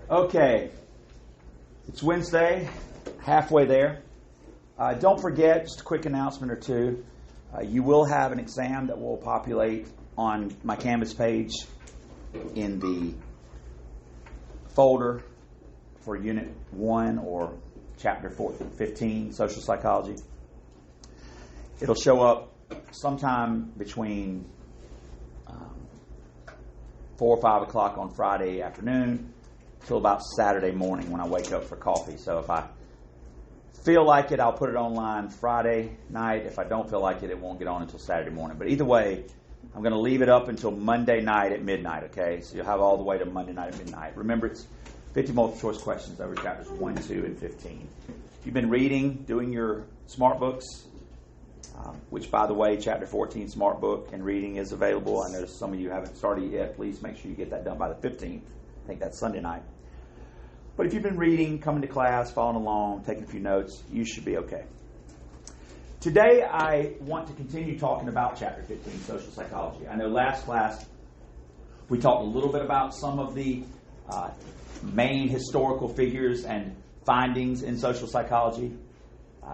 Okay, it's Wednesday, halfway there. Don't forget, just a quick announcement or two. You will have an exam that will populate on my Canvas page in the folder for Unit 1 or Chapter 15, Social Psychology. It'll show up sometime between 4 or 5 o'clock on Friday afternoon till about Saturday morning when I wake up for coffee. So if I feel like it, I'll put it online Friday night. If I don't feel like it, it won't get on until Saturday morning. But either way, I'm going to leave it up until Monday night at midnight, okay? So you'll have all the way to Monday night at midnight. Remember, it's 50 multiple choice questions over chapters 1, 2, and 15. If you've been reading, doing your smart books, which, by the way, Chapter 14 Smart Book and reading is available. I know some of you haven't started yet. Please make sure you get that done by the 15th. I think that's Sunday night. But if you've been reading, coming to class, following along, taking a few notes, you should be okay. Today, I want to continue talking about Chapter 15, Social Psychology. I know last class we talked a little bit about some of the main historical figures and findings in social psychology.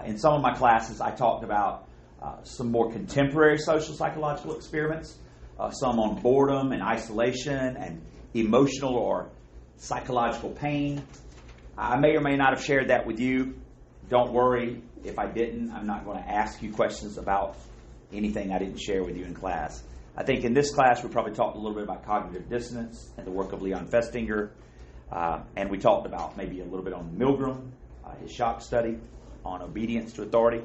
In some of my classes, I talked about some more contemporary social psychological experiments, some on boredom and isolation and emotional or psychological pain. I may or may not have shared that with you. Don't worry if I didn't. I'm not going to ask you questions about anything I didn't share with you in class. I think in this class we probably talked a little bit about cognitive dissonance and the work of Leon Festinger. And we talked about maybe a little bit on Milgram, his shock study on obedience to authority.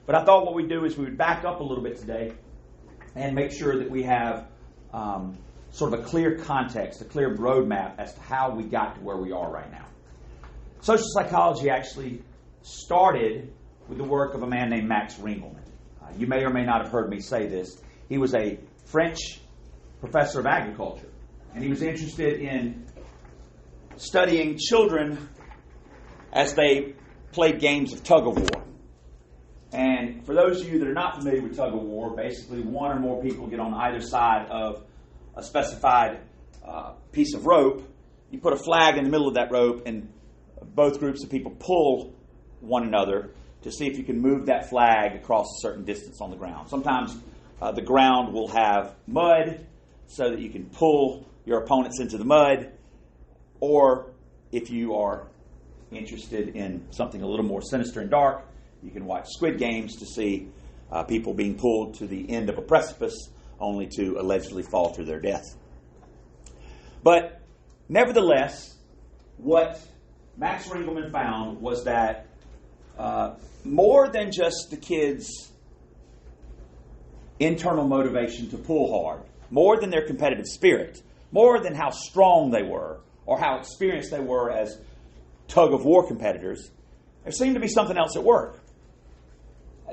But I thought what we'd do is we would back up a little bit today and make sure that we have sort of a clear context, a clear roadmap as to how we got to where we are right now. Social psychology actually started with the work of a man named Max Ringelmann. You may or may not have heard me say this. He was a French professor of agriculture, and he was interested in studying children as they played games of tug of war. And for those of you that are not familiar with tug of war, basically one or more people get on either side of a specified piece of rope. You put a flag in the middle of that rope, and both groups of people pull one another to see if you can move that flag across a certain distance on the ground. Sometimes the ground will have mud so that you can pull your opponents into the mud, or if you are interested in something a little more sinister and dark, you can watch Squid Games to see people being pulled to the end of a precipice only to allegedly fall to their death. But nevertheless, what Max Ringelmann found was that more than just the kids' internal motivation to pull hard, more than their competitive spirit, more than how strong they were or how experienced they were as tug-of-war competitors, there seemed to be something else at work.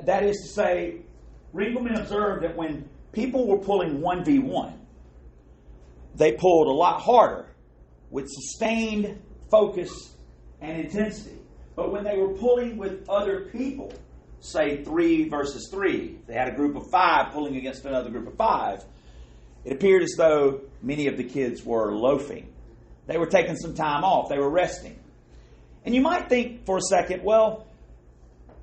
That is to say, Ringelmann observed that when people were pulling 1v1, they pulled a lot harder with sustained focus and intensity. But when they were pulling with other people, say 3 versus 3, they had a group of 5 pulling against another group of 5, it appeared as though many of the kids were loafing. They were taking some time off. They were resting. And you might think for a second, well,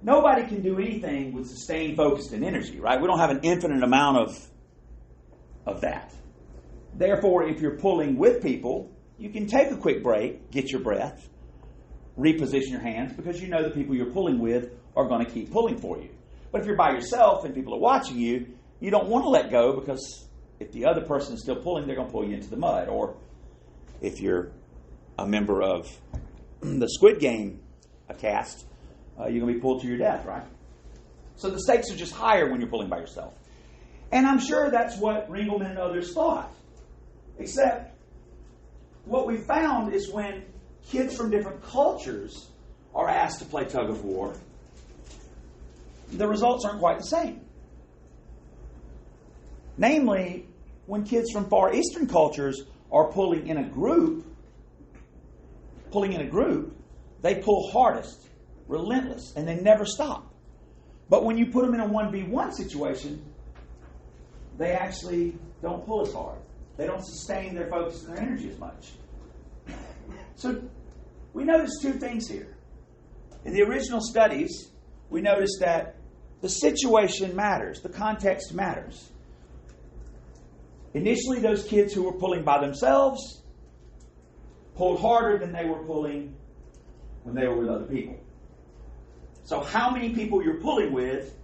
nobody can do anything with sustained focus and energy, right? We don't have an infinite amount of that. Therefore, if you're pulling with people, you can take a quick break, get your breath, reposition your hands, because you know the people you're pulling with are going to keep pulling for you. But if you're by yourself and people are watching you, you don't want to let go, because if the other person is still pulling, they're going to pull you into the mud. Or if you're a member of the Squid Game cast, you're going to be pulled to your death, right? So the stakes are just higher when you're pulling by yourself. And I'm sure that's what Ringelmann and others thought. Except what we found is when kids from different cultures are asked to play tug of war, the results aren't quite the same. Namely, when kids from Far Eastern cultures are pulling in a group, they pull hardest, relentless, and they never stop. But when you put them in a 1v1 situation, they actually don't pull as hard. They don't sustain their focus and their energy as much. So we noticed two things here. In the original studies, we noticed that the situation matters, the context matters. Initially, those kids who were pulling by themselves pulled harder than they were pulling when they were with other people. So how many people you're pulling with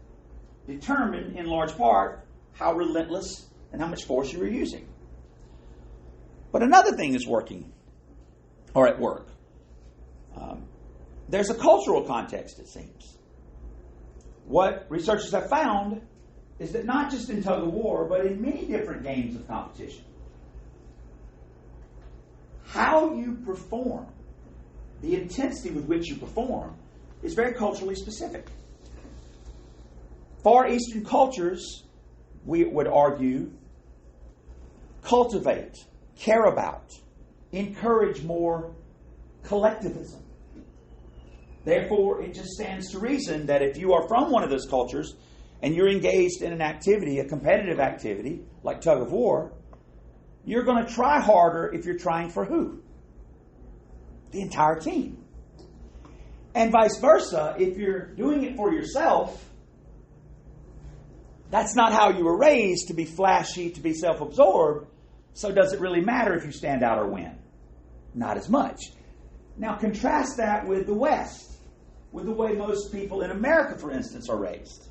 determine, in large part, how relentless and how much force you are using. But another thing is working, or at work. There's a cultural context, it seems. What researchers have found is that not just in tug of war, but in many different games of competition, how you perform, the intensity with which you perform, is very culturally specific. Far Eastern cultures, we would argue, cultivate, care about, encourage more collectivism. Therefore, it just stands to reason that if you are from one of those cultures and you're engaged in an activity, a competitive activity, like tug of war, you're going to try harder if you're trying for who? The entire team. And vice versa, if you're doing it for yourself, that's not how you were raised, to be flashy, to be self-absorbed. So does it really matter if you stand out or win? Not as much. Now contrast that with the West, with the way most people in America, for instance, are raised.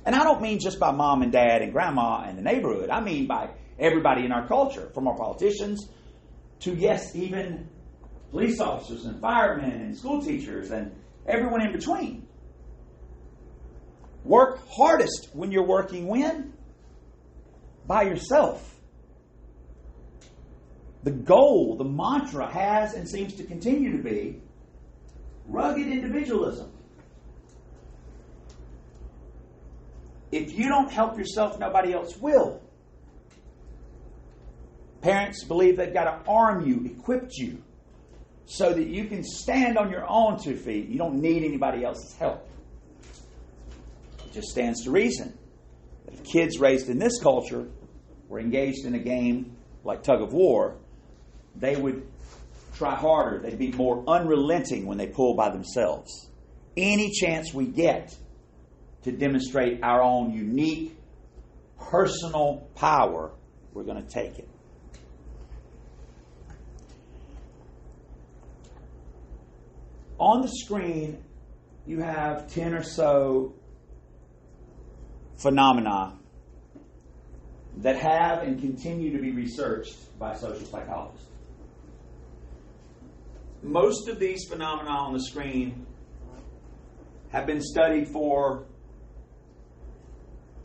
And I don't mean just by mom and dad and grandma and the neighborhood. I mean by everybody in our culture, from our politicians to, yes, even police officers and firemen and school teachers and everyone in between. Work hardest when you're working when? By yourself. The goal, the mantra has and seems to continue to be rugged individualism. If you don't help yourself, nobody else will. Parents believe they've got to arm you, equip you, so that you can stand on your own 2 feet. You don't need anybody else's help. It just stands to reason that if kids raised in this culture were engaged in a game like tug of war, they would try harder. They'd be more unrelenting when they pull by themselves. Any chance we get to demonstrate our own unique personal power, we're going to take it. On the screen, you have 10 or so phenomena that have and continue to be researched by social psychologists. Most of these phenomena on the screen have been studied for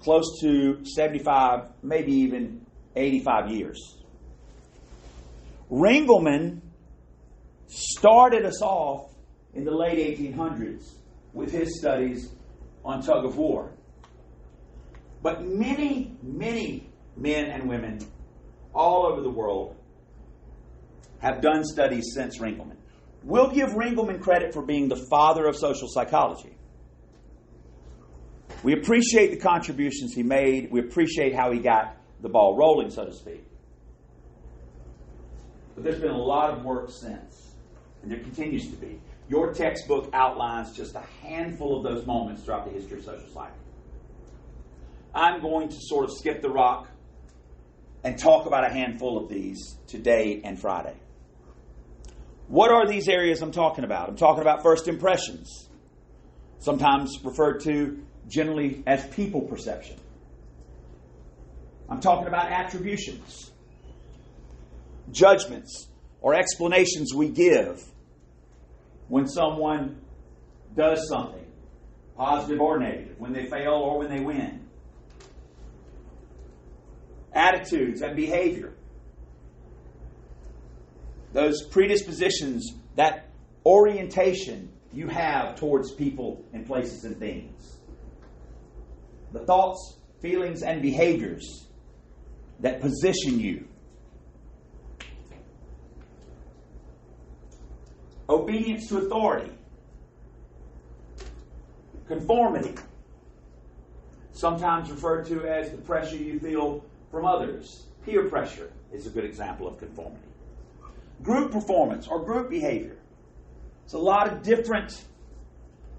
close to 75, maybe even 85 years. Ringelmann started us off in the late 1800s with his studies on tug of war. But many, many men and women all over the world have done studies since Ringelmann. We'll give Ringelmann credit for being the father of social psychology. We appreciate the contributions he made. We appreciate how he got the ball rolling, so to speak. But there's been a lot of work since, and there continues to be. Your textbook outlines just a handful of those moments throughout the history of social psych. I'm going to sort of skip the rock and talk about a handful of these today and Friday. What are these areas I'm talking about? I'm talking about first impressions, sometimes referred to generally as people perception. I'm talking about attributions, judgments, or explanations we give when someone does something, positive or negative, when they fail or when they win. Attitudes and behavior. Those predispositions, that orientation you have towards people and places and things. The thoughts, feelings, and behaviors that position you. Obedience to authority. Conformity. Sometimes referred to as the pressure you feel from others. Peer pressure is a good example of conformity. Group performance or group behavior. It's a lot of different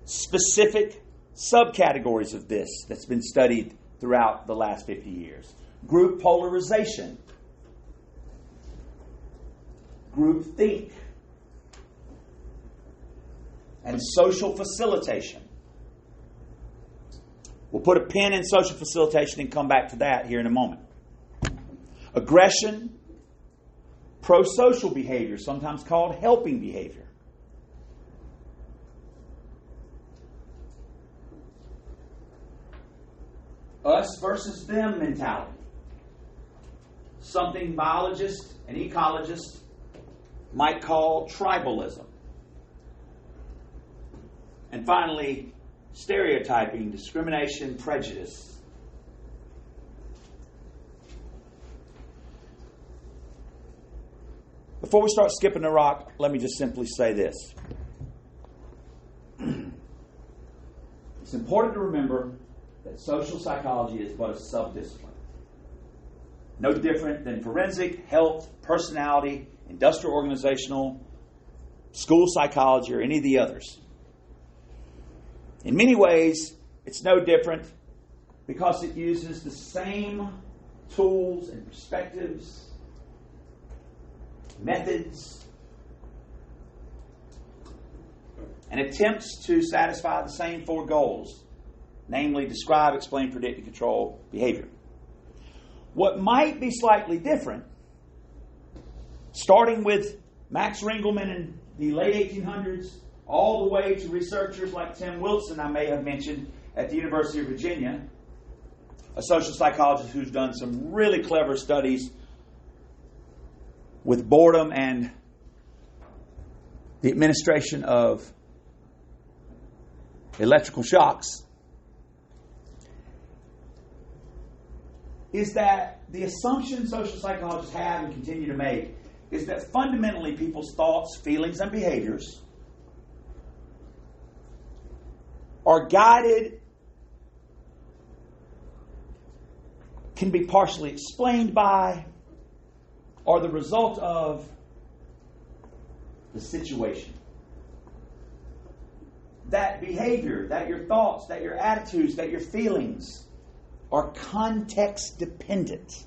specific subcategories of this that's been studied throughout the last 50 years. Group polarization. Group think. And social facilitation. We'll put a pin in social facilitation and come back to that here in a moment. Aggression, pro-social behavior, sometimes called helping behavior. Us versus them mentality. Something biologists and ecologists might call tribalism. And finally, stereotyping, discrimination, prejudice. Before we start skipping the rock, let me just simply say this. It's important to remember that social psychology is but a subdiscipline. No different than forensic, health, personality, industrial organizational, school psychology, or any of the others. In many ways, it's no different because it uses the same tools and perspectives, methods, and attempts to satisfy the same four goals, namely describe, explain, predict, and control behavior. What might be slightly different, starting with Max Ringelmann in the late 1800s, all the way to researchers like Tim Wilson, I may have mentioned, at the University of Virginia, a social psychologist who's done some really clever studies with boredom and the administration of electrical shocks, is that the assumption social psychologists have and continue to make is that fundamentally people's thoughts, feelings, and behaviors are guided, can be partially explained by, or the result of the situation. That behavior, that your thoughts, that your attitudes, that your feelings are context dependent.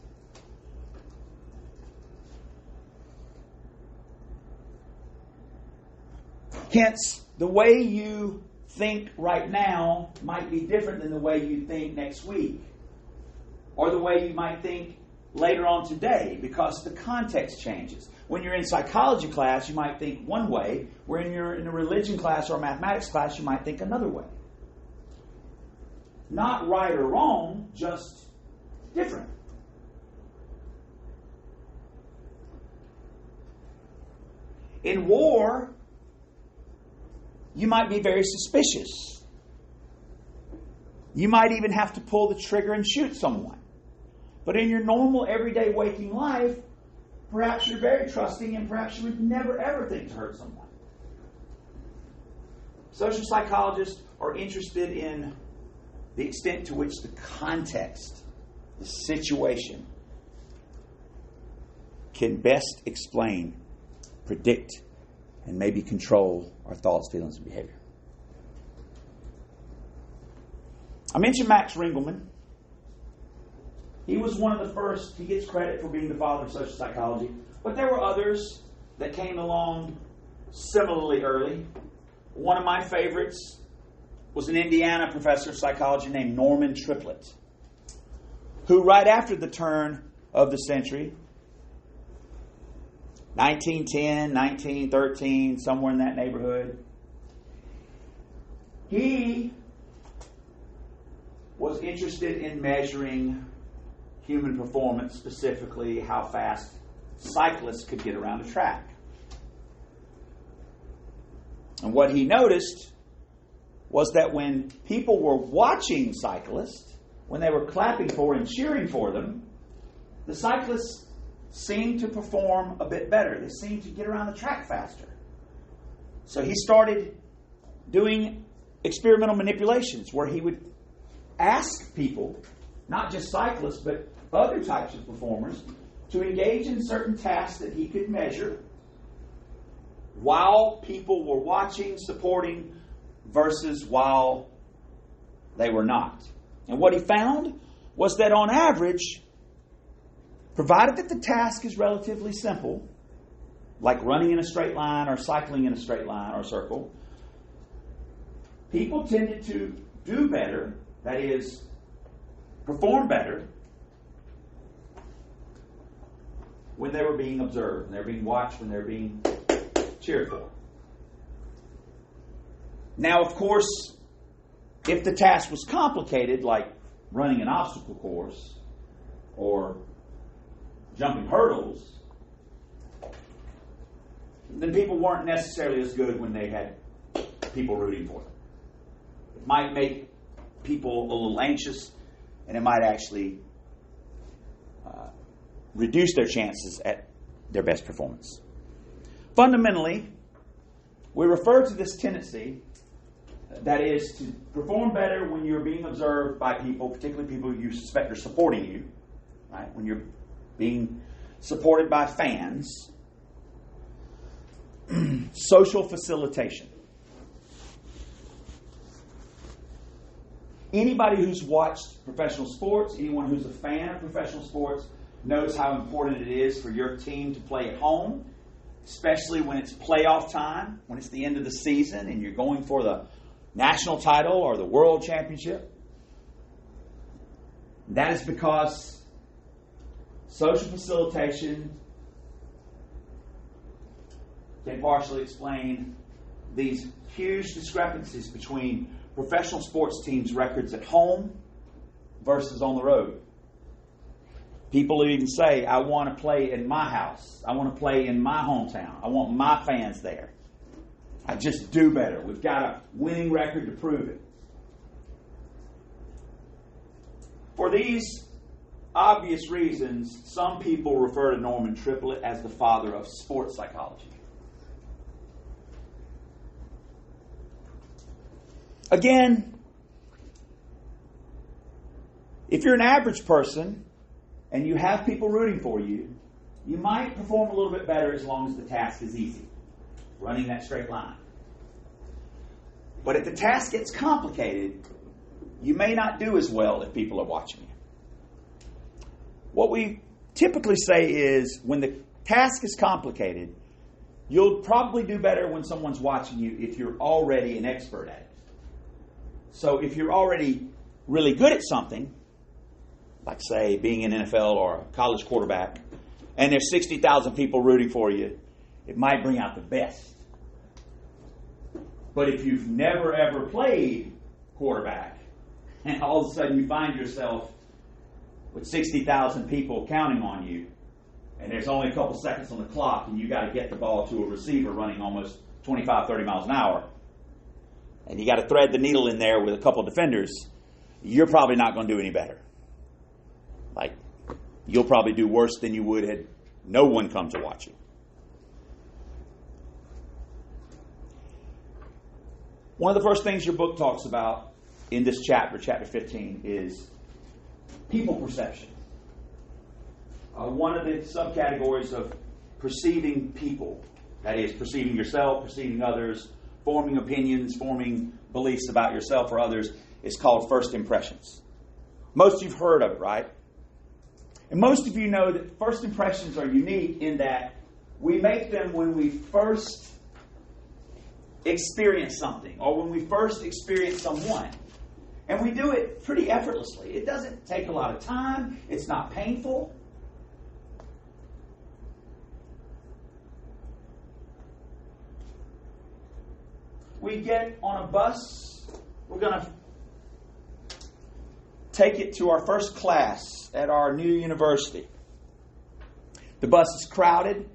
Hence, the way you think right now might be different than the way you think next week, or the way you might think later on today, because the context changes. When you're in psychology class, you might think one way. When you're in a religion class or a mathematics class, you might think another way. Not right or wrong, just different. In war, you might be very suspicious. You might even have to pull the trigger and shoot someone. But in your normal, everyday waking life, perhaps you're very trusting and perhaps you would never, ever think to hurt someone. Social psychologists are interested in the extent to which the context, the situation, can best explain, predict, and maybe control our thoughts, feelings, and behavior. I mentioned Max Ringelmann. He was one of the first. He gets credit for being the father of social psychology. But there were others that came along similarly early. One of my favorites was an Indiana professor of psychology named Norman Triplett, who right after the turn of the century, 1910, 1913, somewhere in that neighborhood, he was interested in measuring human performance, specifically how fast cyclists could get around a track. And what he noticed was that when people were watching cyclists, when they were clapping for and cheering for them, the cyclists seemed to perform a bit better. They seemed to get around the track faster. So he started doing experimental manipulations where he would ask people, not just cyclists, but other types of performers, to engage in certain tasks that he could measure while people were watching, supporting, versus while they were not. And what he found was that on average, provided that the task is relatively simple, like running in a straight line or cycling in a straight line or circle, people tended to do better, that is, perform better, when they were being observed, when they were being watched, when they were being cheered for. Now, of course, if the task was complicated, like running an obstacle course or jumping hurdles, then people weren't necessarily as good when they had people rooting for them. It might make people a little anxious, and it might actually reduce their chances at their best performance. Fundamentally, we refer to this tendency, that is, to perform better when you're being observed by people, particularly people you suspect are supporting you, right? When you're being supported by fans. Social facilitation. Anybody who's watched professional sports, anyone who's a fan of professional sports, knows how important it is for your team to play at home, especially when it's playoff time, when it's the end of the season and you're going for the national title or the world championship. That is because social facilitation can partially explain these huge discrepancies between professional sports teams' records at home versus on the road. People even say, I want to play in my house. I want to play in my hometown. I want my fans there. I just do better. We've got a winning record to prove it. For these obvious reasons, some people refer to Norman Triplett as the father of sports psychology. Again, if you're an average person and you have people rooting for you, you might perform a little bit better as long as the task is easy, running that straight line. But if the task gets complicated, you may not do as well if people are watching you. What we typically say is when the task is complicated, you'll probably do better when someone's watching you if you're already an expert at it. So if you're already really good at something, like say being an NFL or a college quarterback, and there's 60,000 people rooting for you, it might bring out the best. But if you've never ever played quarterback, and all of a sudden you find yourself with 60,000 people counting on you, and there's only a couple seconds on the clock, and you got to get the ball to a receiver running almost 25, 30 miles an hour, and you got to thread the needle in there with a couple defenders, you're probably not going to do any better. Like, you'll probably do worse than you would had no one come to watch you. One of the first things your book talks about in this chapter, chapter 15, is people perception. One of the subcategories of perceiving people, that is, perceiving yourself, perceiving others, forming opinions, forming beliefs about yourself or others, is called first impressions. Most of you have heard of it, right? And most of you know that first impressions are unique in that we make them when we first experience something or when we first experience someone. And we do it pretty effortlessly. It doesn't take a lot of time. It's not painful. We get on a bus. We're going to take it to our first class at our new university. The bus is crowded.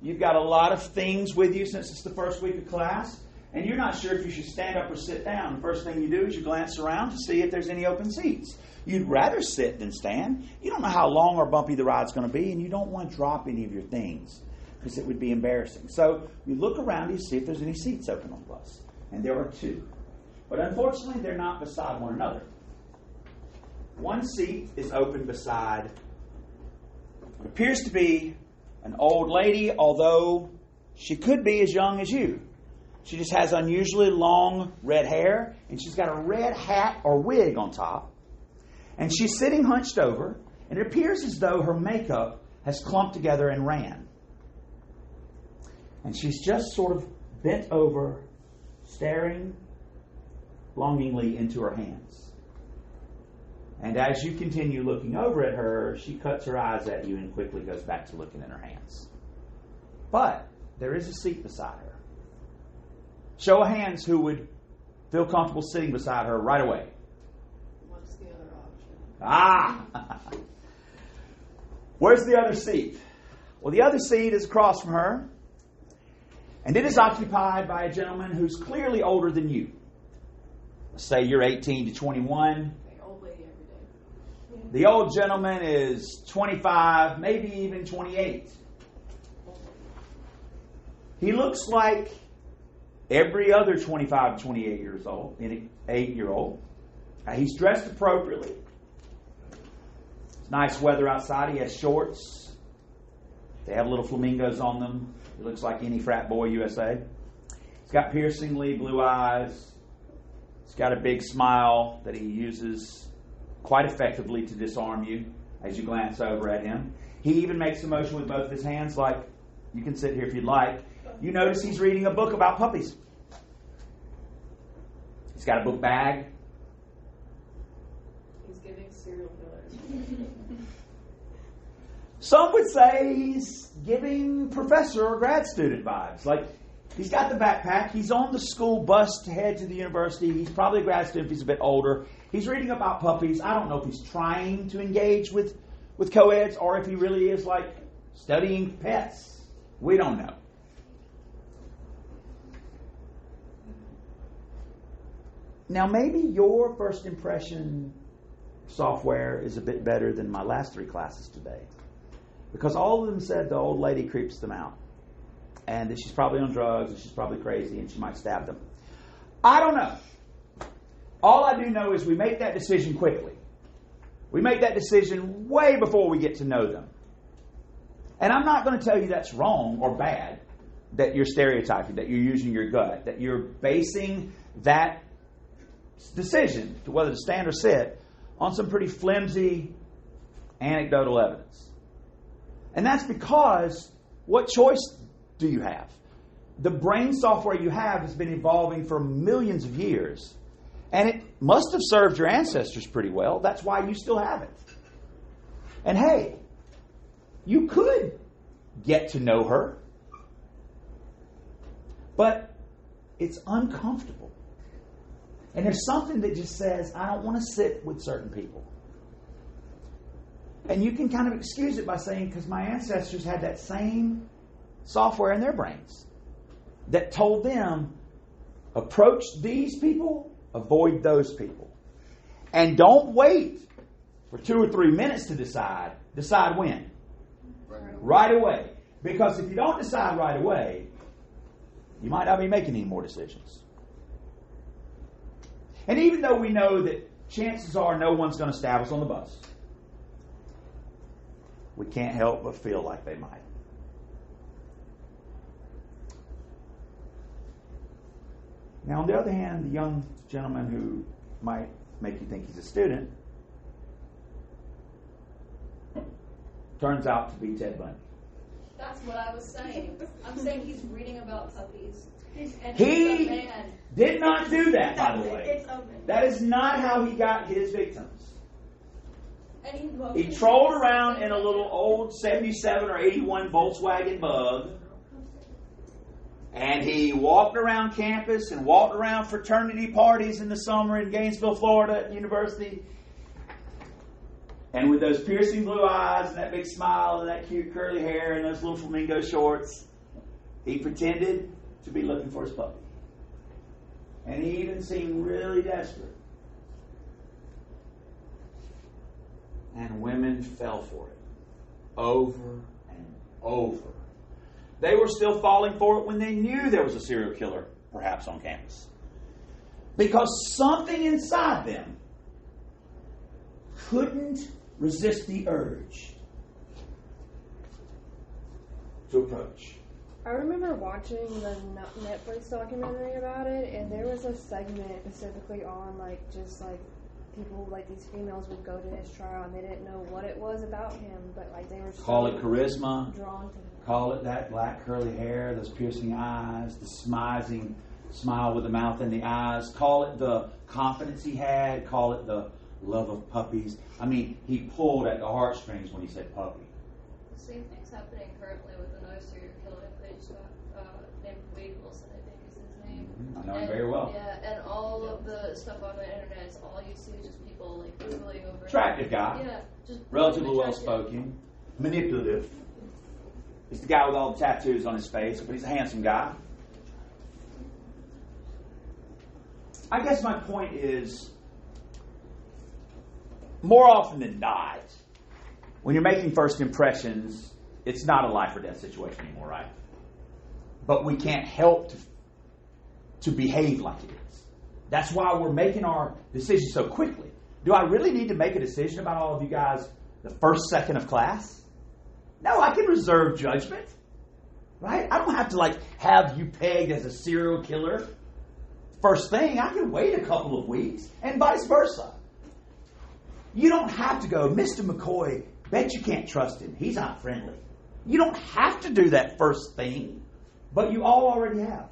You've got a lot of things with you since it's the first week of class. And you're not sure if you should stand up or sit down. The first thing you do is you glance around to see if there's any open seats. You'd rather sit than stand. You don't know how long or bumpy the ride's going to be, and you don't want to drop any of your things because it would be embarrassing. So you look around you to see if there's any seats open on the bus. And there are two. But unfortunately, they're not beside one another. One seat is open beside what appears to be an old lady, although She could be as young as you. She just has unusually long red hair, and she's got a red hat or wig on top. And she's sitting hunched over, and it appears as though her makeup has clumped together and ran. And she's just sort of bent over, staring longingly into her hands. And as you continue looking over at her, she cuts her eyes at you and quickly goes back to looking at her hands. But there is a seat beside her. Show of hands who would feel comfortable sitting beside her right away. What's the other option? Ah! Where's the other seat? Well, the other seat is across from her, and it is occupied by a gentleman who's clearly older than you. Let's say you're 18 to 21. Okay, old lady every day. The old gentleman is 25, maybe even 28. He looks like every other 25 to 28 years old, 8-year-old. He's dressed appropriately. It's nice weather outside. He has shorts. They have little flamingos on them. He looks like any frat boy USA. He's got piercingly blue eyes. He's got a big smile that he uses quite effectively to disarm you as you glance over at him. He even makes a motion with both of his hands like, you can sit here if you'd like. You notice he's reading a book about puppies. He's got a book bag. He's giving serial killers. Some would say he's giving professor or grad student vibes. Like, he's got the backpack. He's on the school bus to head to the university. He's probably a grad student if he's a bit older. He's reading about puppies. I don't know if he's trying to engage with co-eds or if he really is, like, studying pets. We don't know. Now, maybe your first impression of software is a bit better than my last 3 classes today. Because all of them said the old lady creeps them out. And that she's probably on drugs, and she's probably crazy, and she might stab them. I don't know. All I do know is we make that decision quickly. We make that decision way before we get to know them. And I'm not going to tell you that's wrong or bad, that you're stereotyping, that you're using your gut, that you're basing that decision to whether to stand or sit on some pretty flimsy anecdotal evidence. And that's because what choice do you have? The brain software you have has been evolving for millions of years, and it must have served your ancestors pretty well. That's why you still have it. And hey, you could get to know her, but it's uncomfortable. And there's something that just says, I don't want to sit with certain people. And you can kind of excuse it by saying, because my ancestors had that same software in their brains that told them, approach these people, avoid those people. And don't wait for 2 or 3 minutes to decide. Decide when? Right away. Because if you don't decide right away, you might not be making any more decisions. And even though we know that chances are no one's going to stab us on the bus, we can't help but feel like they might. Now, on the other hand, the young gentleman who might make you think he's a student turns out to be Ted Bundy. That's what I was saying. I'm saying he's reading about puppies. And He he's a man. did not do that, by the way. It's a man. That is not how he got his victims. And He trolled around in a little old 77 or 81 Volkswagen Bug. And he walked around campus and walked around fraternity parties in the summer in Gainesville, Florida at university. And with those piercing blue eyes and that big smile and that cute curly hair and those little flamingo shorts, he pretended to be looking for his puppy. And he even seemed really desperate. And women fell for it. Over and over. They were still falling for it when they knew there was a serial killer, perhaps, on campus. Because something inside them couldn't resist the urge to approach. I remember watching the Netflix documentary about it, and there was a segment specifically on just people, these females would go to his trial and they didn't know what it was about him, but they were Call it charisma. drawn to him. Call it that black curly hair, those piercing eyes, the smizing smile with the mouth and the eyes. Call it the confidence he had. Call it the love of puppies. I mean, he pulled at the heartstrings when he said puppy. Same thing's happening currently with another serial killer that they just got named Wade Wilson, I think is his name. I know him very well. Yeah, and all of the stuff on the internet, it's all you see is just people Googling over. Attractive guy. Yeah, just Relatively well attractive. spoken. Manipulative. He's the guy with all the tattoos on his face, but he's a handsome guy. I guess my point is, more often than not, when you're making first impressions, it's not a life or death situation anymore, right? But we can't help to behave like it is. That's why we're making our decisions so quickly. Do I really need to make a decision about all of you guys the first second of class? No, I can reserve judgment, right? I don't have to have you pegged as a serial killer first thing. I can wait a couple of weeks, and vice versa. You don't have to go, Mr. McCoy, bet you can't trust him. He's not friendly. You don't have to do that first thing, but you all already have.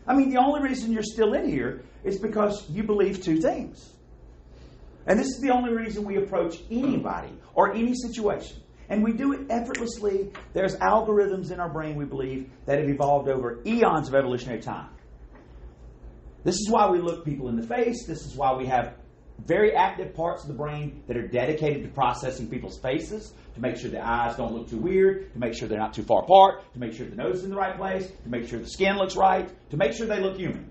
I mean, the only reason you're still in here is because you believe two things. And this is the only reason we approach anybody or any situation. And we do it effortlessly. There's algorithms in our brain, we believe, that have evolved over eons of evolutionary time. This is why we look people in the face. This is why we have very active parts of the brain that are dedicated to processing people's faces, to make sure the eyes don't look too weird, to make sure they're not too far apart, to make sure the nose is in the right place, to make sure the skin looks right, to make sure they look human.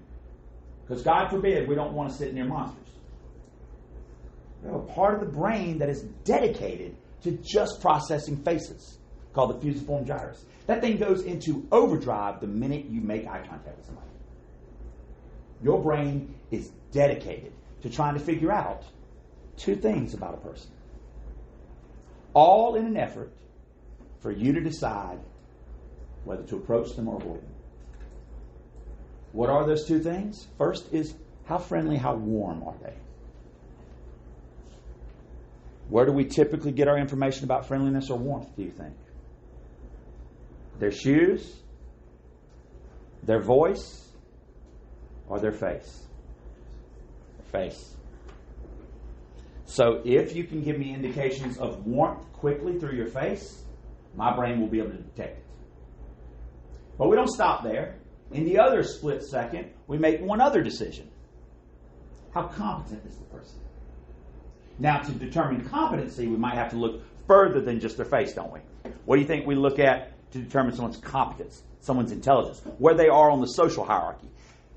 Because God forbid we don't want to sit near monsters. We have a part of the brain that is dedicated to just processing faces, called the fusiform gyrus. That thing goes into overdrive the minute you make eye contact with somebody. Your brain is dedicated to trying to figure out two things about a person. All in an effort for you to decide whether to approach them or avoid them. What are those two things? First is, how friendly, how warm are they? Where do we typically get our information about friendliness or warmth, do you think? Their shoes, their voice, or their face? Their face. So if you can give me indications of warmth quickly through your face, my brain will be able to detect it. But we don't stop there. In the other split second, we make one other decision. How competent is the person? Now, to determine competency, we might have to look further than just their face, don't we? What do you think we look at to determine someone's competence, someone's intelligence, where they are on the social hierarchy?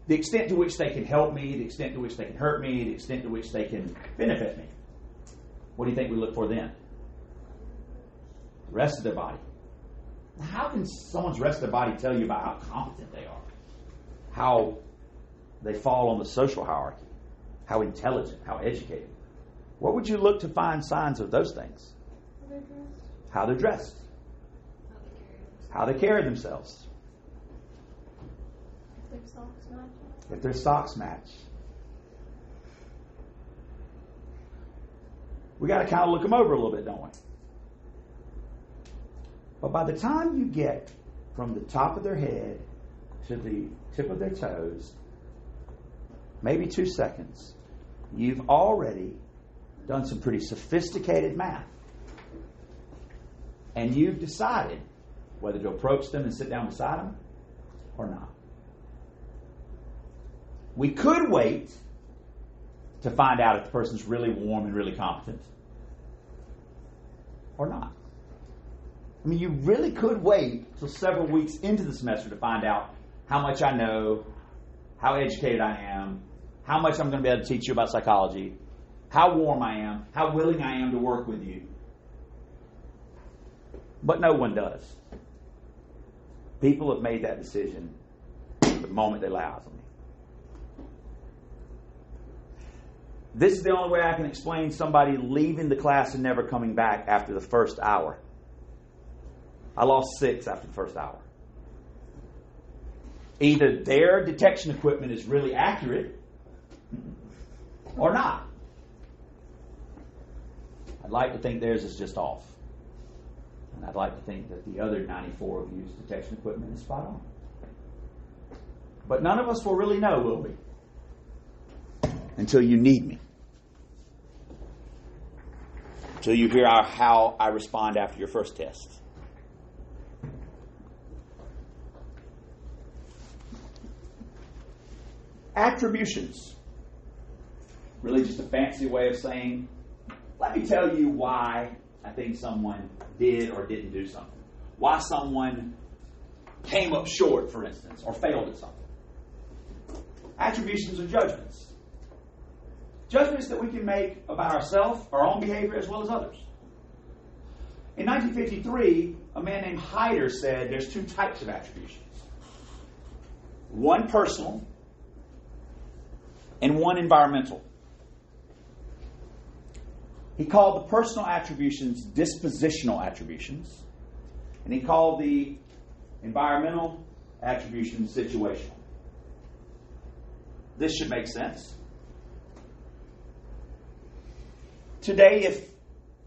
The extent to which they can help me, the extent to which they can hurt me, the extent to which they can benefit me. What do you think we look for then? The rest of their body. How can someone's rest of their body tell you about how competent they are? How they fall on the social hierarchy? How intelligent? How educated? What would you look to find signs of those things? How they're dressed. How they carry themselves. If their socks match. If their socks match. We got to kind of look them over a little bit, don't we? But by the time you get from the top of their head to the tip of their toes, maybe 2 seconds, you've already done some pretty sophisticated math. And you've decided whether to approach them and sit down beside them or not. We could wait to find out if the person's really warm and really competent or not. I mean, you really could wait till several weeks into the semester to find out how much I know, how educated I am, how much I'm going to be able to teach you about psychology, how warm I am, how willing I am to work with you. But no one does. People have made that decision the moment they lay eyes on me. This is the only way I can explain somebody leaving the class and never coming back after the first hour. I lost 6 after the first hour. Either their detection equipment is really accurate or not. I'd like to think theirs is just off. And I'd like to think that the other 94 of you's detection equipment is spot on. But none of us will really know, will we? Until you need me. Until you hear how I respond after your first test. Attributions. Really just a fancy way of saying, let me tell you why I think someone did or didn't do something. Why someone came up short, for instance, or failed at something. Attributions are judgments. Judgments that we can make about ourselves, our own behavior, as well as others. In 1953, a man named Hyder said there's two types of attributions. One personal and one environmental. He called the personal attributions dispositional attributions, and he called the environmental attributions situational. This should make sense. Today, if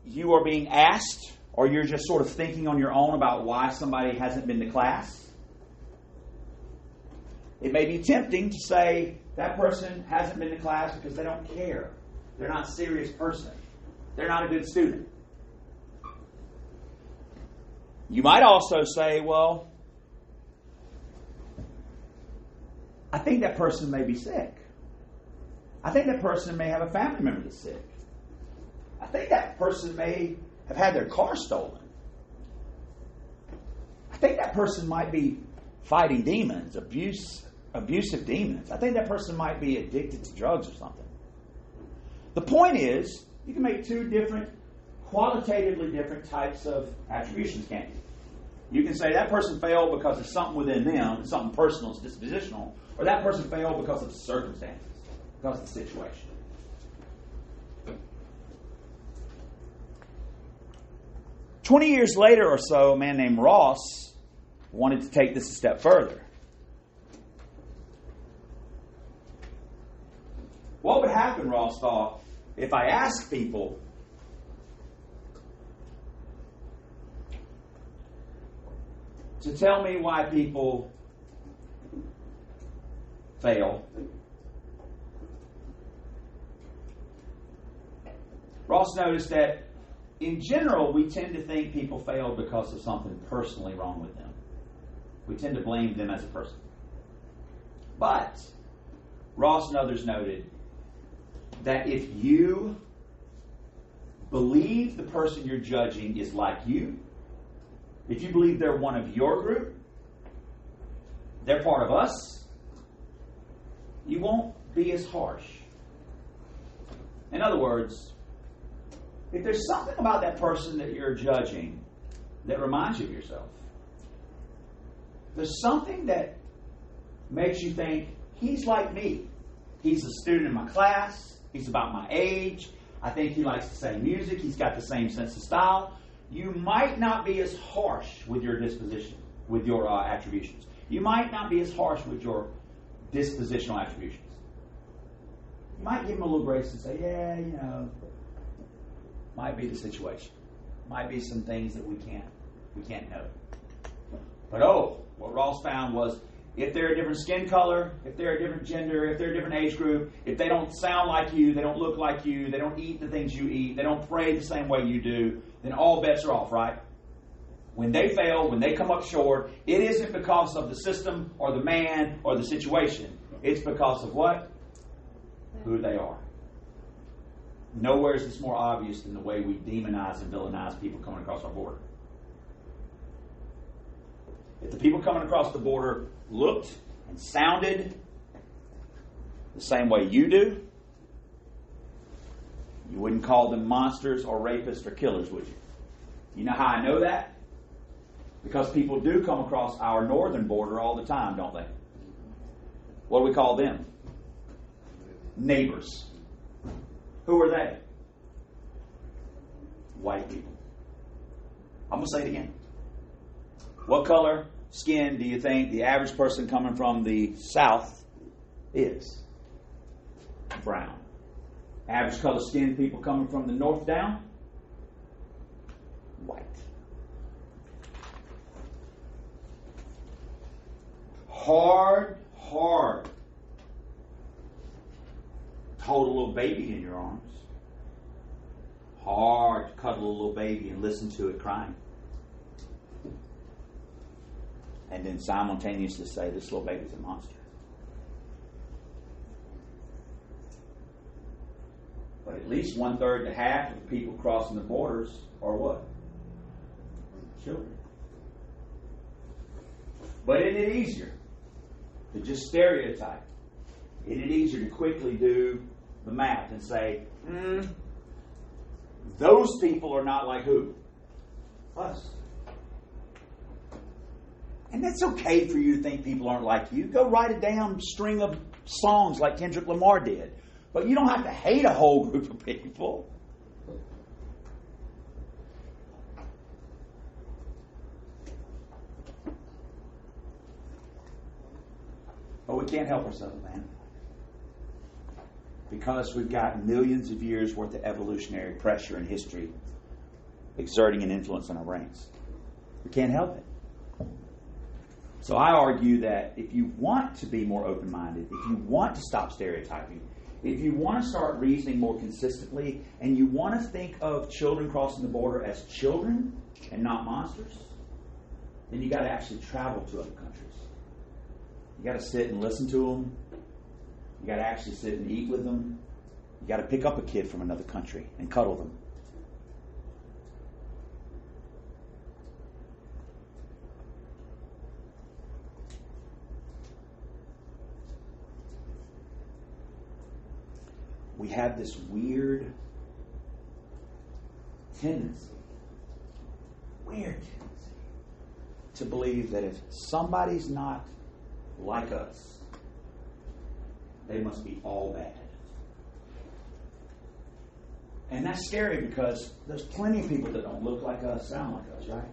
you are being asked, or you're just sort of thinking on your own about why somebody hasn't been to class, it may be tempting to say that person hasn't been to class because they don't care. They're not a serious person. They're not a good student. You might also say, well, I think that person may be sick. I think that person may have a family member that's sick. I think that person may have had their car stolen. I think that person might be fighting demons, abusive demons. I think that person might be addicted to drugs or something. The point is, you can make two different, qualitatively different types of attributions, can't you? You can say that person failed because of something within them, something personal, it's dispositional, or that person failed because of circumstances, because of the situation. 20 years later or so, a man named Ross wanted to take this a step further. What would happen, Ross thought, if I asked people to tell me why people fail? Ross noticed that in general, we tend to think people failed because of something personally wrong with them. We tend to blame them as a person. But Ross and others noted that if you believe the person you're judging is like you, if you believe they're one of your group, they're part of us, you won't be as harsh. In other words, if there's something about that person that you're judging that reminds you of yourself, there's something that makes you think, he's like me. He's a student in my class. He's about my age. I think he likes the same music. He's got the same sense of style. You might not be as harsh with your disposition, with your attributions. You might not be as harsh with your dispositional attributions. You might give him a little grace and say, yeah, might be the situation. Might be some things that we can't know. But what Ross found was, if they're a different skin color, if they're a different gender, if they're a different age group, if they don't sound like you, they don't look like you, they don't eat the things you eat, they don't pray the same way you do, then all bets are off, right? When they fail, when they come up short, it isn't because of the system or the man or the situation. It's because of what? Who they are. Nowhere is this more obvious than the way we demonize and villainize people coming across our border. If the people coming across the border looked and sounded the same way you do, you wouldn't call them monsters or rapists or killers, would you? You know how I know that? Because people do come across our northern border all the time, don't they? What do we call them? Neighbors. Who are they? White people. I'm going to say it again. What color skin do you think the average person coming from the South is? Brown. Average color skinned people coming from the North down? White. Hard to hold a little baby in your arms. Hard to cuddle a little baby and listen to it crying. And then simultaneously say, this little baby's a monster. But at least 1/3 to half of the people crossing the borders are what? Children. But isn't it easier to just stereotype? Isn't it easier to quickly do the math and say, those people are not like who? Us. And that's okay for you to think people aren't like you. Go write a damn string of songs like Kendrick Lamar did. But you don't have to hate a whole group of people. But we can't help ourselves, man. Because we've got millions of years worth of evolutionary pressure in history exerting an influence on our brains. We can't help it. So I argue that if you want to be more open-minded, if you want to stop stereotyping, if you want to start reasoning more consistently, and you want to think of children crossing the border as children and not monsters, then you got to actually travel to other countries. You got to sit and listen to them. You got to actually sit and eat with them. You got to pick up a kid from another country and cuddle them. We have this weird tendency to believe that if somebody's not like us, they must be all bad. And that's scary because there's plenty of people that don't look like us, sound like us, right?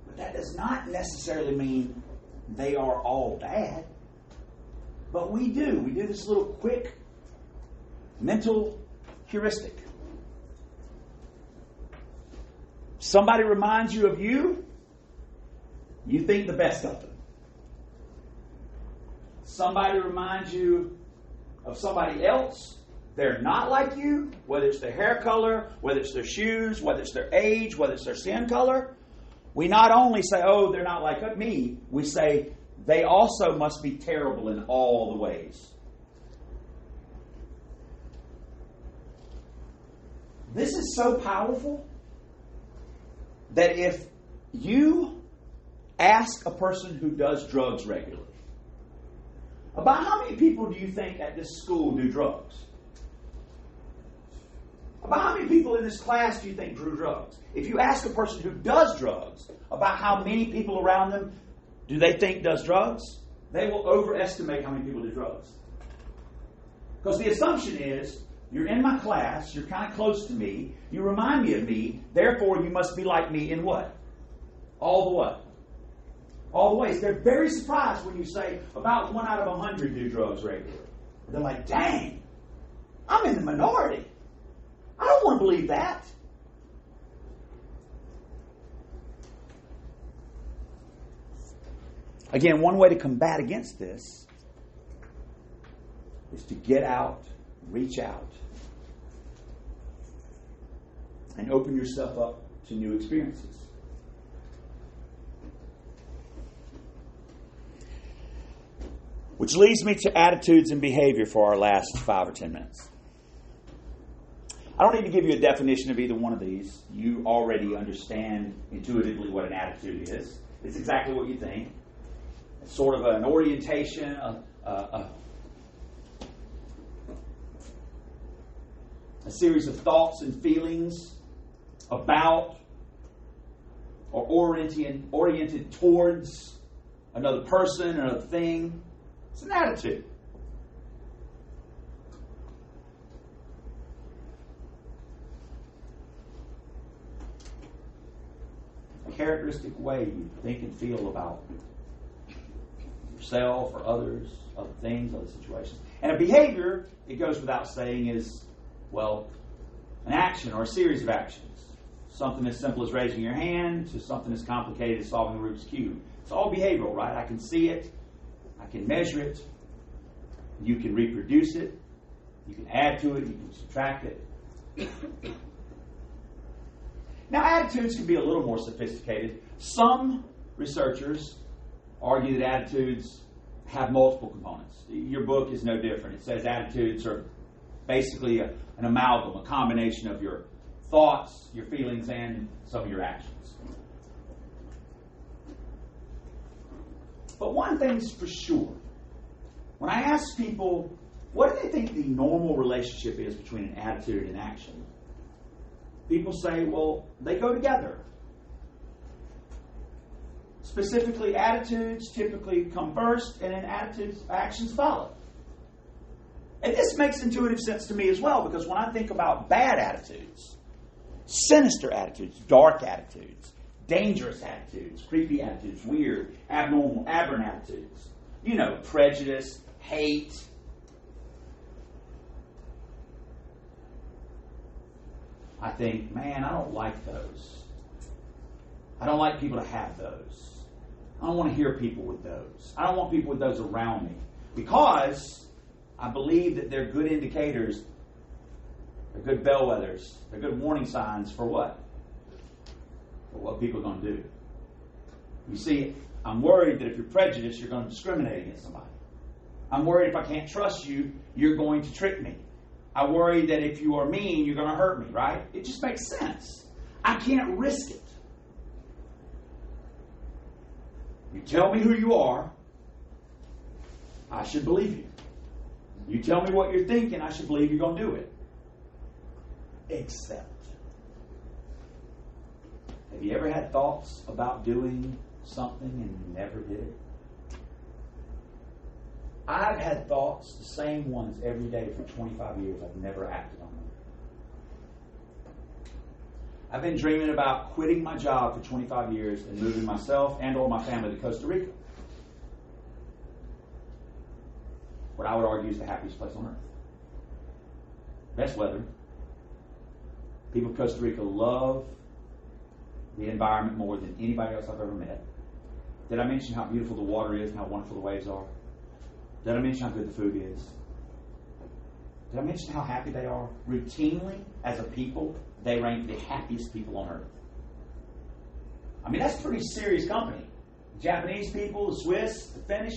But that does not necessarily mean they are all bad. But we do. We do this little quick mental heuristic. Somebody reminds you of you, you think the best of them. Somebody reminds you of somebody else, they're not like you, whether it's their hair color, whether it's their shoes, whether it's their age, whether it's their skin color. We not only say, oh, they're not like me, we say, they also must be terrible in all the ways. This is so powerful that if you ask a person who does drugs regularly, about how many people do you think at this school do drugs? About how many people in this class do you think do drugs? If you ask a person who does drugs about how many people around them do they think does drugs, they will overestimate how many people do drugs. Because the assumption is, you're in my class, you're kind of close to me, you remind me of me, therefore you must be like me in what? All the what? All the ways. They're very surprised when you say about 1 out of 100 do drugs regularly. They're like, dang, I'm in the minority. I don't want to believe that. Again, one way to combat against this is to get out, reach out, and open yourself up to new experiences. Which leads me to attitudes and behavior for our last 5 or 10 minutes. I don't need to give you a definition of either one of these. You already understand intuitively what an attitude is. It's exactly what you think. It's sort of an orientation, a series of thoughts and feelings about or oriented towards another person or another thing. It's an attitude. characteristic way you think and feel about yourself or others, other things, other situations. And a behavior, it goes without saying, is, well, an action or a series of actions. Something as simple as raising your hand to something as complicated as solving a Rubik's Cube. It's all behavioral, right? I can see it. I can measure it. You can reproduce it. You can add to it. You can subtract it. Now, attitudes can be a little more sophisticated. Some researchers argue that attitudes have multiple components. Your book is no different. It says attitudes are basically an amalgam, a combination of your thoughts, your feelings, and some of your actions. But one thing's for sure. When I ask people, what do they think the normal relationship is between an attitude and an action? People say, well, they go together. Specifically, attitudes typically come first, and then actions follow. And this makes intuitive sense to me as well, because when I think about bad attitudes, sinister attitudes, dark attitudes, dangerous attitudes, creepy attitudes, weird, abnormal, aberrant attitudes, prejudice, hate, I think, man, I don't like those. I don't like people to have those. I don't want to hear people with those. I don't want people with those around me. Because I believe that they're good indicators, they're good bellwethers, they're good warning signs for what? For what people are going to do. You see, I'm worried that if you're prejudiced, you're going to discriminate against somebody. I'm worried if I can't trust you, you're going to trick me. I worry that if you are mean, you're going to hurt me, right? It just makes sense. I can't risk it. You tell me who you are, I should believe you. You tell me what you're thinking, I should believe you're going to do it. Except, have you ever had thoughts about doing something and you never did it? I've had thoughts, the same ones every day for 25 years. I've never acted on them. I've been dreaming about quitting my job for 25 years and moving myself and or my family to Costa Rica. What I would argue is the happiest place on earth. Best weather. People of Costa Rica love the environment more than anybody else I've ever met. Did I mention how beautiful the water is and how wonderful the waves are? Did I mention how good the food is? Did I mention how happy they are? Routinely, as a people, they rank the happiest people on earth. I mean, that's pretty serious company. The Japanese people, the Swiss, the Finnish,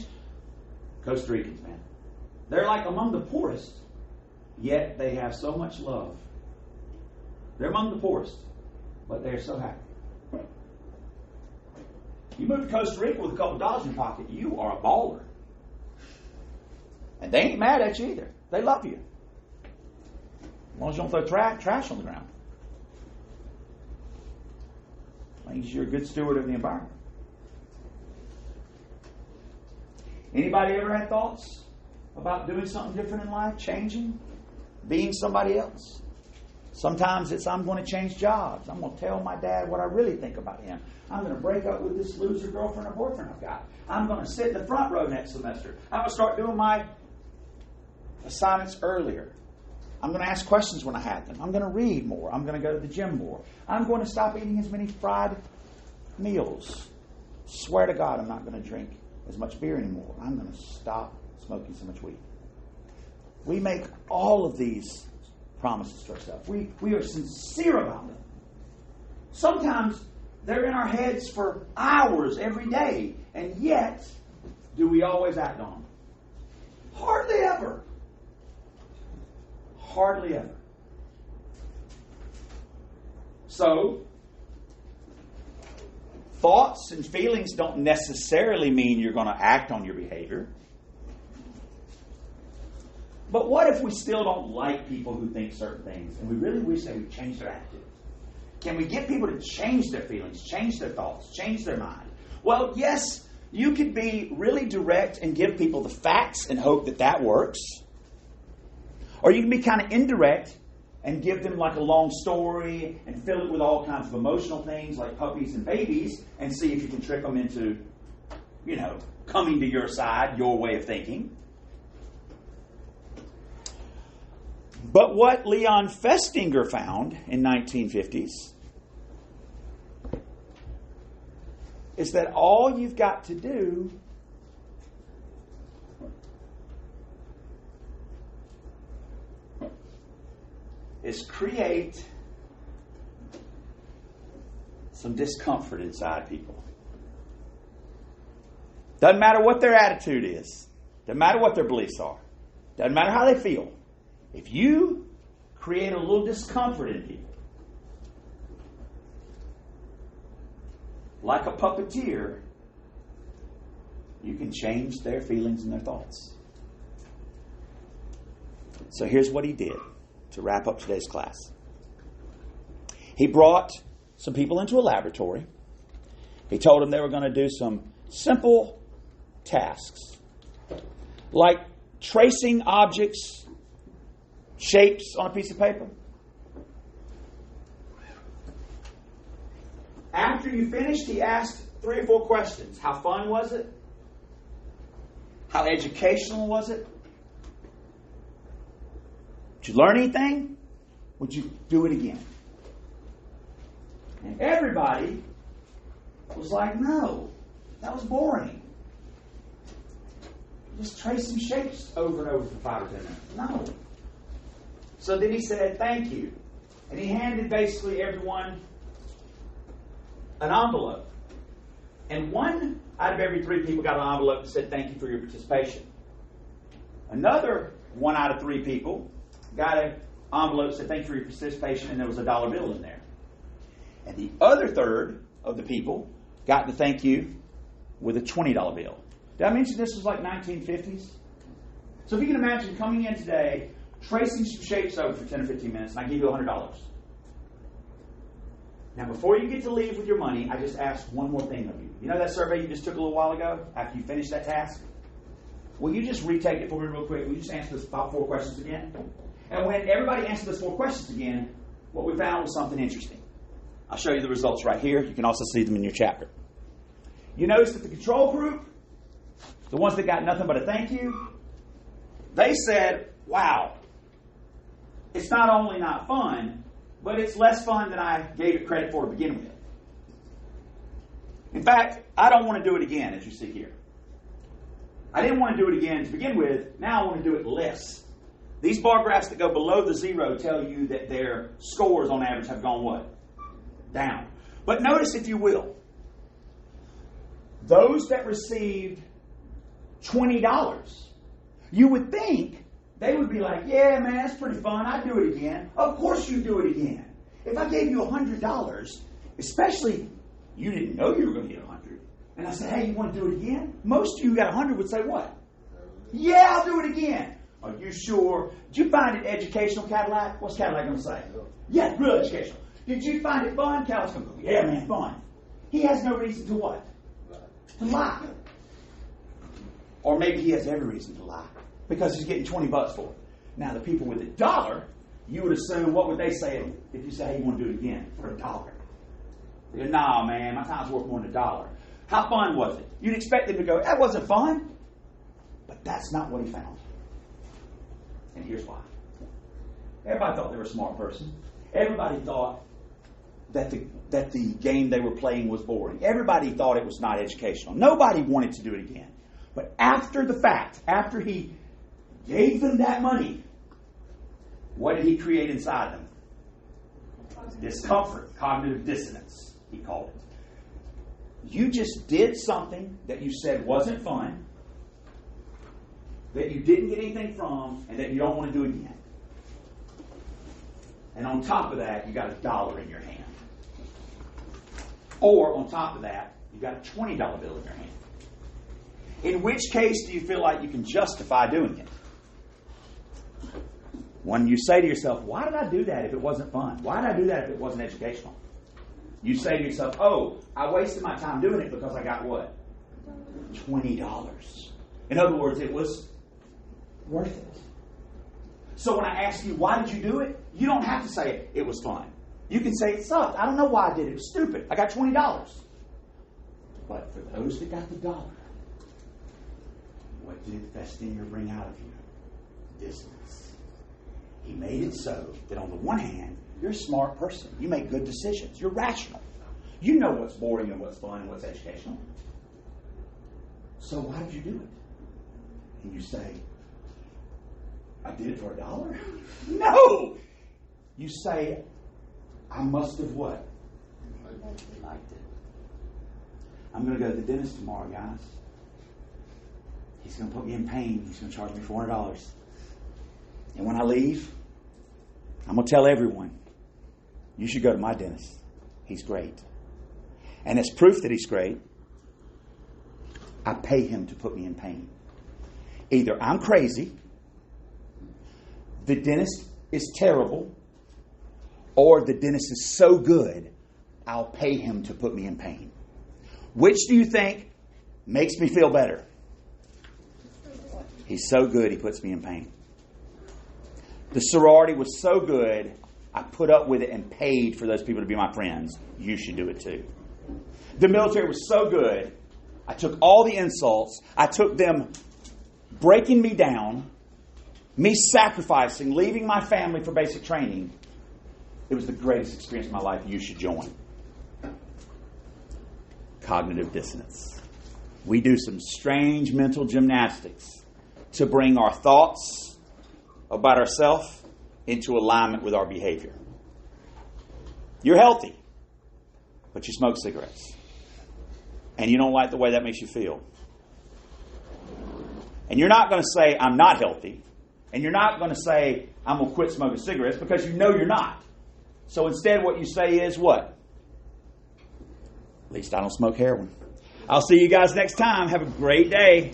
Costa Ricans, man. They're like among the poorest, yet they have so much love. They're among the poorest, but they're so happy. You move to Costa Rica with a couple dollars in your pocket, you are a baller. And they ain't mad at you either. They love you. As long as you don't throw trash on the ground. Means you're a good steward of the environment. Anybody ever had thoughts about doing something different in life? Changing? Being somebody else? Sometimes it's, I'm going to change jobs. I'm going to tell my dad what I really think about him. I'm going to break up with this loser girlfriend or boyfriend I've got. I'm going to sit in the front row next semester. I'm going to start doing my assignments earlier. I'm going to ask questions when I have them. I'm going to read more. I'm going to go to the gym more. I'm going to stop eating as many fried meals. Swear to God, I'm not going to drink as much beer anymore. I'm going to stop smoking so much weed. We make all of these promises to ourselves. We are sincere about them. Sometimes they're in our heads for hours every day, and yet, do we always act on them? Hardly ever. Hardly ever. So, thoughts and feelings don't necessarily mean you're going to act on your behavior. But what if we still don't like people who think certain things, and we really wish they would change their attitude? Can we get people to change their feelings, change their thoughts, change their mind? Well, yes, you could be really direct and give people the facts and hope that that works. Or you can be kind of indirect and give them like a long story and fill it with all kinds of emotional things like puppies and babies and see if you can trick them into, coming to your side, your way of thinking. But what Leon Festinger found in 1950s is that all you've got to do is create some discomfort inside people. Doesn't matter what their attitude is. Doesn't matter what their beliefs are. Doesn't matter how they feel. If you create a little discomfort in people, like a puppeteer, you can change their feelings and their thoughts. So here's what he did to wrap up today's class. He brought some people into a laboratory. He told them they were going to do some simple tasks, like tracing objects, shapes on a piece of paper. After you finished, he asked 3 or 4 questions. How fun was it? How educational was it? Did you learn anything? Would you do it again? And everybody was like, no, that was boring. Just trace some shapes over and over for 5 or 10 minutes. No. So then he said, thank you. And he handed basically everyone an envelope. And 1 out of every 3 people got an envelope that said, thank you for your participation. Another 1 out of 3 people got an envelope that said, thank you for your participation, and there was a $1 bill in there. And the other third of the people got the thank you with a $20 bill. Did I mention this was like 1950s? So if you can imagine coming in today, tracing some shapes over for 10 or 15 minutes, and I give you $100. Now, before you get to leave with your money, I just ask one more thing of you. You know that survey you just took a little while ago after you finished that task? Will you just retake it for me real quick? Will you just answer those 4 questions again? And when everybody answered those 4 questions again, what we found was something interesting. I'll show you the results right here. You can also see them in your chapter. You notice that the control group, the ones that got nothing but a thank you, they said, wow, it's not only not fun, but it's less fun than I gave it credit for to begin with. In fact, I don't want to do it again, as you see here. I didn't want to do it again to begin with. Now I want to do it less. These bar graphs that go below the 0 tell you that their scores on average have gone what? Down. But notice, if you will, those that received $20, you would think they would be like, yeah, man, that's pretty fun. I'd do it again. Of course you do it again. If I gave you $100, especially you didn't know you were going to get $100, and I said, hey, you want to do it again? Most of you who got $100 would say what? Yeah, I'll do it again. Are you sure? Did you find it educational, Cadillac? What's Cadillac going to say? Yeah, real educational. Did you find it fun? Cadillac's going to go, yeah, man, fun. He has no reason to what? To lie. Or maybe he has every reason to lie because he's getting $20 for it. Now, the people with $1, you would assume, what would they say if you say, hey, you want to do it again for $1? They go, nah, man, my time's worth more than $1. How fun was it? You'd expect them to go, that wasn't fun. But that's not what he found. And here's why. Everybody thought they were a smart person. Everybody thought that the game they were playing was boring. Everybody thought it was not educational. Nobody wanted to do it again. But after the fact, after he gave them that money, what did he create inside them? Discomfort, cognitive dissonance, he called it. You just did something that you said wasn't fun, that you didn't get anything from, and that you don't want to do again. And on top of that, you got $1 in your hand. Or on top of that, you got a $20 bill in your hand. In which case do you feel like you can justify doing it? When you say to yourself, why did I do that if it wasn't fun? Why did I do that if it wasn't educational? You say to yourself, oh, I wasted my time doing it because I got what? $20. In other words, it was worth it. So when I ask you, why did you do it? You don't have to say it was fun. You can say it sucked. I don't know why I did it. It was stupid. I got $20. But for those that got the dollar, what did Festinier bring out of you? Distance. He made it so that on the one hand, you're a smart person. You make good decisions. You're rational. You know what's boring and what's fun and what's educational. So why did you do it? And you say, I did it for $1? No! You say, I must have what? Liked it. I'm going to go to the dentist tomorrow, guys. He's going to put me in pain. He's going to charge me $400. And when I leave, I'm going to tell everyone, you should go to my dentist. He's great. And as proof that he's great, I pay him to put me in pain. Either I'm crazy, the dentist is terrible, or the dentist is so good, I'll pay him to put me in pain. Which do you think makes me feel better? He's so good, he puts me in pain. The sorority was so good, I put up with it and paid for those people to be my friends. You should do it too. The military was so good, I took all the insults, I took them breaking me down, me sacrificing, leaving my family for basic training. It was the greatest experience of my life. You should join. Cognitive dissonance. We do some strange mental gymnastics to bring our thoughts about ourselves into alignment with our behavior. You're healthy, but you smoke cigarettes. And you don't like the way that makes you feel. And you're not going to say, I'm not healthy. And you're not going to say, I'm going to quit smoking cigarettes, because you know you're not. So instead what you say is what? At least I don't smoke heroin. I'll see you guys next time. Have a great day.